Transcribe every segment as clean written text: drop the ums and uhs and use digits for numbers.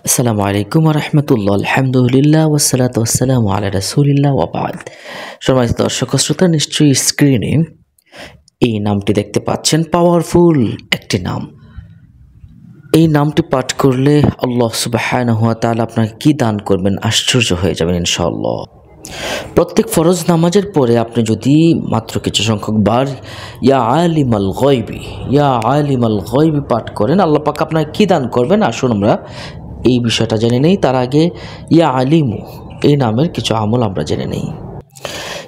আসসালামু আলাইকুম ওয়া রাহমাতুল্লাহ। আলহামদুলিল্লাহ ওয়াসসালাতু ওয়াসসালামু আলা রাসূলিল্লাহ ওয়া বা'দ। সম্মানিত দর্শক শ্রোতা, নিশ্চয়ই স্ক্রিনে এই নামটি দেখতে পাচ্ছেন, পাওয়ারফুল একটি নাম। এই নামটি পাঠ করলে আল্লাহ সুবহানাহু ওয়া তাআলা আপনাকে কি দান করবেন, আশ্চর্য হয়ে যাবেন ইনশাআল্লাহ। প্রত্যেক ফরজ নামাজের পরে আপনি যদি মাত্র কিছু সংখ্যক বার ইয়া আলিমাল গায়বি, ইয়া আলিমাল গায়বি পাঠ করেন, আল্লাহ পাক আপনাকে কি দান করবেন, আসুন আমরা এই বিষয়টা জেনে নেই। তার আগে ইয়া আলিমু এই নামের কিছু আমল আমরা জেনে নেই।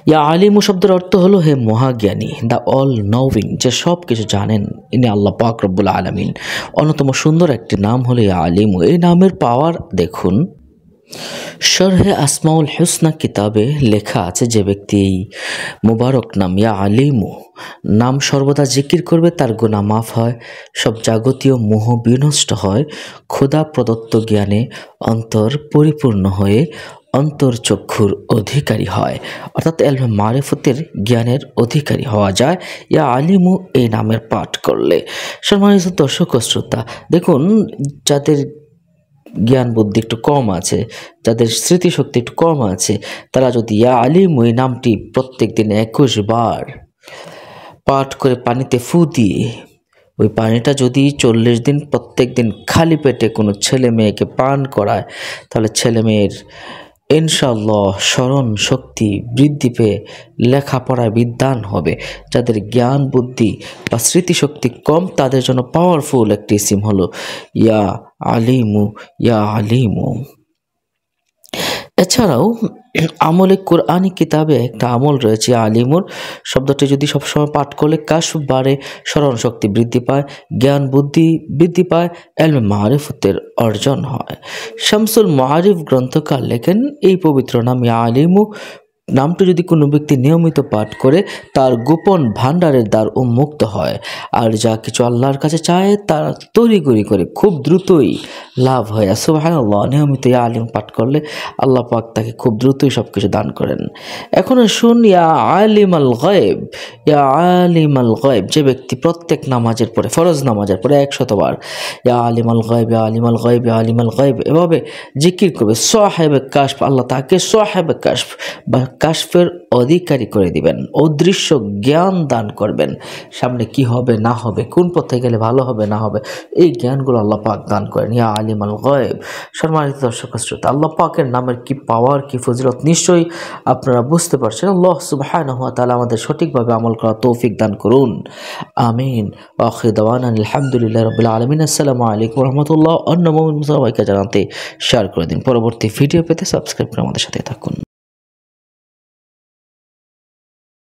ইয়া আলিমু শব্দের অর্থ হলো হে মহাজ্ঞানী, দ্য অল নোয়িং, যে সব কিছু জানেন। ইনি আল্লাহ পাক রব্বুল আলামিন। অন্যতম সুন্দর একটি নাম হলো ইয়া আলিমু। এই নামের পাওয়ার দেখুন, শরহে আসমাউল হুসনা কিতাবে লেখা আছে, যে ব্যক্তি এই মুবারক নাম ইয়া আলিমু নাম সর্বদা জিকির করবে, তার গুনাহ মাফ হয়, সব জাগতীয় মোহ বিনষ্ট হয়, খোদা প্রদত্ত জ্ঞানে অন্তর পরিপূর্ণ হয়ে অন্তর্চক্ষুর অধিকারী হয়, অর্থাৎ এলমে মারিফতের জ্ঞানের অধিকারী হওয়া যায় ইয়া আলিমু এই নামের পাঠ করলে। সম্মানিত দর্শক ও শ্রোতা, দেখুন, যাদের জ্ঞান বুদ্ধি একটু কম আছে, যাদের স্মৃতিশক্তি একটু কম আছে, তারা যদি ইয়া আলিমু এই নামটি প্রত্যেক দিন 21 বার পাঠ করে পানিতে ফু দিয়ে ওই পানিটা যদি 40 দিন প্রত্যেক দিন খালি পেটে কোনো ছেলে মেয়েকে পান করায়, তাহলে ছেলে মেয়ের ইনশাআল্লাহ স্মরণ শক্তি বৃদ্ধি পেয়ে লেখাপড়ায় বিদ্বান হবে। যাদের জ্ঞান বুদ্ধি বা স্মৃতিশক্তি কম, তাদের জন্য পাওয়ারফুল একটি ইসিম হলো ইয়া আলিমু, ইয়া আলিমু। এছাড়াও আমলে কোরআনী কিতাবে একটা আমল রয়েছে আলিমুর শব্দটি যদি সবসময় পাঠ করলে কাশফ বাড়ে, স্মরণ শক্তি বৃদ্ধি পায়, জ্ঞান বুদ্ধি বৃদ্ধি পায়, এলমে মারিফতের অর্জন হয়। শামসুল মাআরিফ গ্রন্থকার লেখেন, এই পবিত্র নাম ইয়া আলিমু নামটি যদি কোনো ব্যক্তি নিয়মিত পাঠ করে, তার গোপন ভাণ্ডারের দ্বার উন্মুক্ত হয়, আর যা কিছু আল্লাহর কাছে চায় তার তড়িঘড়ি করে খুব দ্রুতই লাভ হয়। সুবহানাল্লাহ, নিয়মিত ইয়া আলিম পাঠ করলে আল্লাহ পাক তাকে খুব দ্রুতই সব কিছু দান করেন। এখন শুন ইয়া আলিমাল গায়ব, ইয়া আলিমাল গায়ব, যে ব্যক্তি প্রত্যেক নামাজের পরে, ফরজ নামাজের পরে 100 বার ইয়া আলিমাল গায়ব, ইয়া আলিমাল গায়ব, ইয়া আলিমাল গায়ব এভাবে জিকির করবে, সাহেবে কাশফ, আল্লাহ তাকে সাহেবে কাশফ বা কাশফের অধিকারী করে দিবেন, অদৃশ্য জ্ঞান দান করবেন। সামনে কি হবে না হবে, কোন পথে গেলে ভালো হবে না হবে, এই জ্ঞানগুলো আল্লাহ পাক দান করেন ইয়া আলিমাল গায়ব। সম্মানিত দর্শক শ্রোতা, আল্লাহ পাকের নামের কি পাওয়ার, কি ফজিলত নিশ্চয়ই আপনারা বুঝতে পারছেন। আল্লাহ সুবহানাহু ওয়া তাআলা আমাদের সঠিকভাবে আমল করার তৌফিক দান করুন, আমিন। ওয়া আখিরু দাওয়ানা আলহামদুলিল্লাহি রাব্বিল আলামিন। আসসালামু আলাইকুম ওয়া রাহমাতুল্লাহ। অন্য মুমিন সবাইকে জানাতে শেয়ার করে দিন। পরবর্তী ভিডিও পেতে সাবস্ক্রাইব করে আমাদের সাথে থাকুন।